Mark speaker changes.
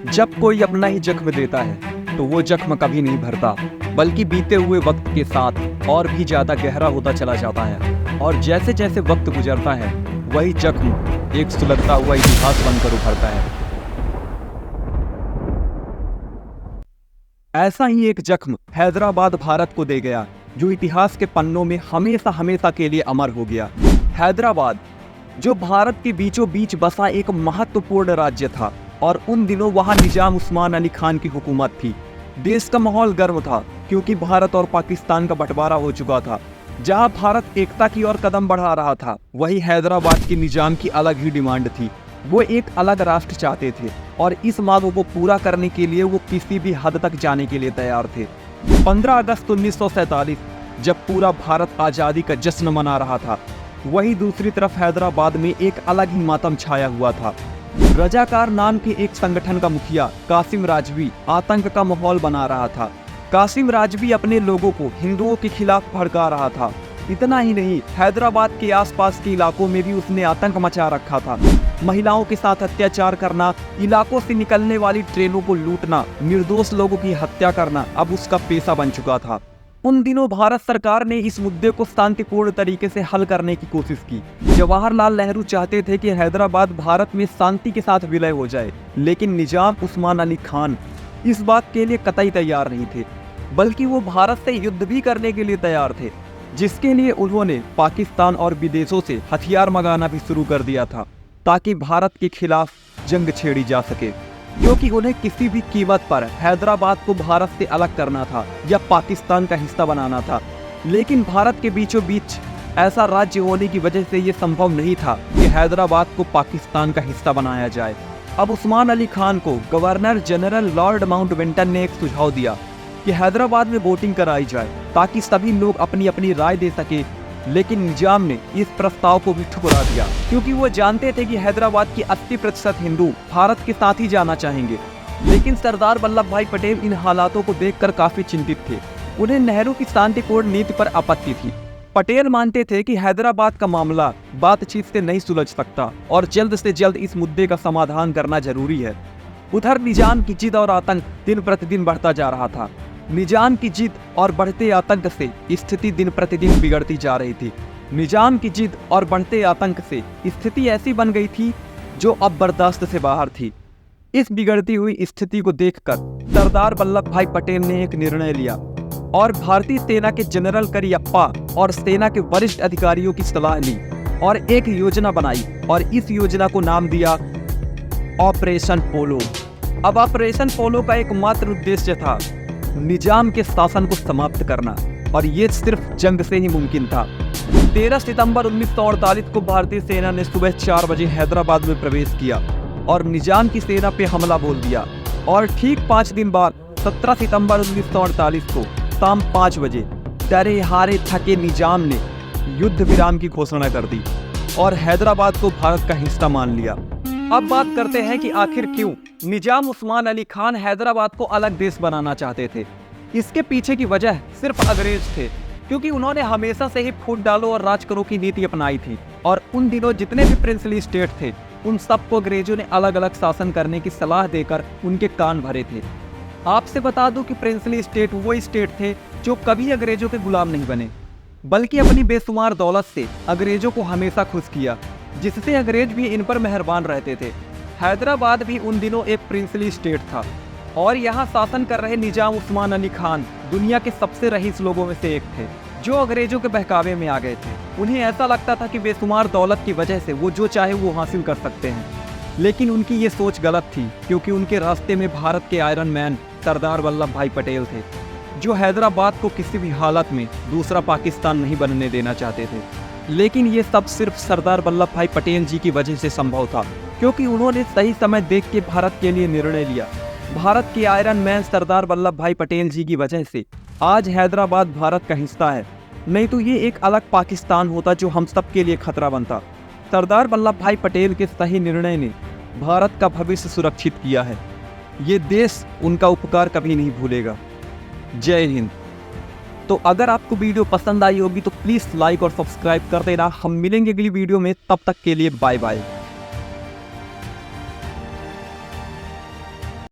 Speaker 1: जब कोई अपना ही जख्म देता है तो वो जख्म कभी नहीं भरता, बल्कि बीते हुए वक्त के साथ और भी ज्यादा गहरा होता चला जाता है। और जैसे जैसे वक्त गुजरता है वही जख्म एक सुलगता हुआ इतिहास बनकर उभरता है। ऐसा ही एक जख्म हैदराबाद भारत को दे गया, जो इतिहास के पन्नों में हमेशा हमेशा के लिए अमर हो गया। हैदराबाद जो भारत के बीचों बीच बसा एक महत्वपूर्ण राज्य था, और उन दिनों वहां निजाम उस्मान अली खान की हुकूमत थी। देश का माहौल गर्म था, क्योंकि भारत और पाकिस्तान का बंटवारा हो चुका था। जहां भारत एकता की ओर कदम बढ़ा रहा था, वहीं हैदराबाद की निजाम की अलग ही डिमांड थी। वो एक अलग राष्ट्र चाहते थे, और इस मांग को पूरा करने के लिए वो किसी भी हद तक जाने के लिए तैयार थे। 15 अगस्त 1947 जब पूरा भारत आज़ादी का जश्न मना रहा था, वहीं दूसरी तरफ हैदराबाद में एक अलग ही मातम छाया हुआ था। रजाकार नाम के एक संगठन का मुखिया कासिम राजवी आतंक का माहौल बना रहा था। कासिम राजवी अपने लोगों को हिंदुओं के खिलाफ भड़का रहा था। इतना ही नहीं, हैदराबाद के आसपास के इलाकों में भी उसने आतंक मचा रखा था। महिलाओं के साथ अत्याचार करना, इलाकों से निकलने वाली ट्रेनों को लूटना, निर्दोष लोगों की हत्या करना अब उसका पेशा बन चुका था। उन दिनों भारत सरकार ने इस मुद्दे को शांतिपूर्ण तरीके से हल करने की कोशिश की। जवाहरलाल नेहरू चाहते थे कि हैदराबाद भारत में शांति के साथ विलय हो जाए, लेकिन निजाम उस्मान अली खान इस बात के लिए कतई तैयार नहीं थे, बल्कि वो भारत से युद्ध भी करने के लिए तैयार थे, जिसके लिए उन्होंने पाकिस्तान और विदेशों से हथियार मंगाना भी शुरू कर दिया था, ताकि भारत के खिलाफ जंग छेड़ी जा सके। क्योंकि उन्हें किसी भी कीमत पर हैदराबाद को भारत से अलग करना था या पाकिस्तान का हिस्सा बनाना था। लेकिन भारत के बीचों बीच ऐसा राज्य होने की वजह से ये संभव नहीं था कि हैदराबाद को पाकिस्तान का हिस्सा बनाया जाए। अब उस्मान अली खान को गवर्नर जनरल लॉर्ड माउंटबेटन ने एक सुझाव दिया कि हैदराबाद में वोटिंग कराई जाए, ताकि सभी लोग अपनी अपनी राय दे सके। लेकिन निजाम ने इस प्रस्ताव को भी ठुकरा दिया, क्योंकि वो जानते थे कि हैदराबाद की 80% हिंदू भारत के साथ ही जाना चाहेंगे। लेकिन सरदार वल्लभ भाई पटेल इन हालातों को देखकर काफी चिंतित थे। उन्हें नेहरू की शांतिपूर्ण नीति पर आपत्ति थी। पटेल मानते थे कि हैदराबाद का मामला बातचीत से नहीं सुलझ सकता, और जल्द से जल्द इस मुद्दे का समाधान करना जरूरी है। उधर निजाम की जिद और आतंक दिन प्रतिदिन बढ़ता जा रहा था। निजाम की जिद और बढ़ते आतंक से स्थिति दिन प्रतिदिन बिगड़ती जा रही थी। निजाम की जिद और बढ़ते आतंक से स्थिति ऐसी बन गई थी जो अब बर्दाश्त से बाहर थी। इस बिगड़ती हुई स्थिति को देखकर सरदार वल्लभ भाई पटेल ने एक निर्णय लिया, और भारतीय सेना के जनरल करियप्पा और सेना के वरिष्ठ अधिकारियों की सलाह ली और एक योजना बनाई, और इस योजना को नाम दिया ऑपरेशन पोलो। अब ऑपरेशन पोलो का एकमात्र उद्देश्य था निजाम के शासन को समाप्त करना, और ये सिर्फ जंग से ही मुमकिन था। 13 सितंबर 1948 को भारतीय सेना ने सुबह 4 बजे हैदराबाद में प्रवेश किया और निजाम की सेना पे हमला बोल दिया। और ठीक 5 दिन बाद 17 सितंबर 1948 को शाम 5 बजे डरे हारे थके निजाम ने युद्ध विराम की घोषणा कर दी और हैदराबाद को भारत का हिस्सा मान लिया। अब बात करते हैं कि आखिर क्यों निजाम उस्मान अली खान हैदराबाद को अलग देश बनाना चाहते थे। इसके पीछे की वजह सिर्फ अंग्रेज थे, क्योंकि उन्होंने हमेशा से ही फूट डालो और राज करो की नीति अपनाई थी। और उन दिनों जितने भी प्रिंसली स्टेट थे, उन सबको अंग्रेजों ने अलग अलग शासन करने की सलाह देकर उनके कान भरे थे। आपसे बता दूं कि प्रिंसली स्टेट वो स्टेट थे जो कभी अंग्रेजों के गुलाम नहीं बने, बल्कि अपनी बेशुमार दौलत से अंग्रेजों को हमेशा खुश किया, जिससे अंग्रेज भी इन पर मेहरबान रहते थे। हैदराबाद भी उन दिनों एक प्रिंसली स्टेट था, और यहाँ शासन कर रहे निजाम उस्मान अली खान दुनिया के सबसे रईस लोगों में से एक थे, जो अंग्रेजों के बहकावे में आ गए थे। उन्हें ऐसा लगता था कि बेशुमार दौलत की वजह से वो जो चाहे वो हासिल कर सकते हैं, लेकिन उनकी ये सोच गलत थी, क्योंकि उनके रास्ते में भारत के आयरन मैन सरदार वल्लभ भाई पटेल थे, जो हैदराबाद को किसी भी हालत में दूसरा पाकिस्तान नहीं बनने देना चाहते थे। लेकिन ये सब सिर्फ सरदार वल्लभ भाई पटेल जी की वजह से संभव था, क्योंकि उन्होंने सही समय देख के भारत के लिए निर्णय लिया। भारत के आयरन मैन सरदार वल्लभ भाई पटेल जी की वजह से आज हैदराबाद भारत का हिस्सा है, नहीं तो ये एक अलग पाकिस्तान होता जो हम सब के लिए खतरा बनता। सरदार वल्लभ भाई पटेल के सही निर्णय ने भारत का भविष्य सुरक्षित किया है। ये देश उनका उपकार कभी नहीं भूलेगा। जय हिंद। तो अगर आपको वीडियो पसंद आई होगी तो प्लीज़ लाइक और सब्सक्राइब कर देना। हम मिलेंगे अगली वीडियो में, तब तक के लिए बाय बाय।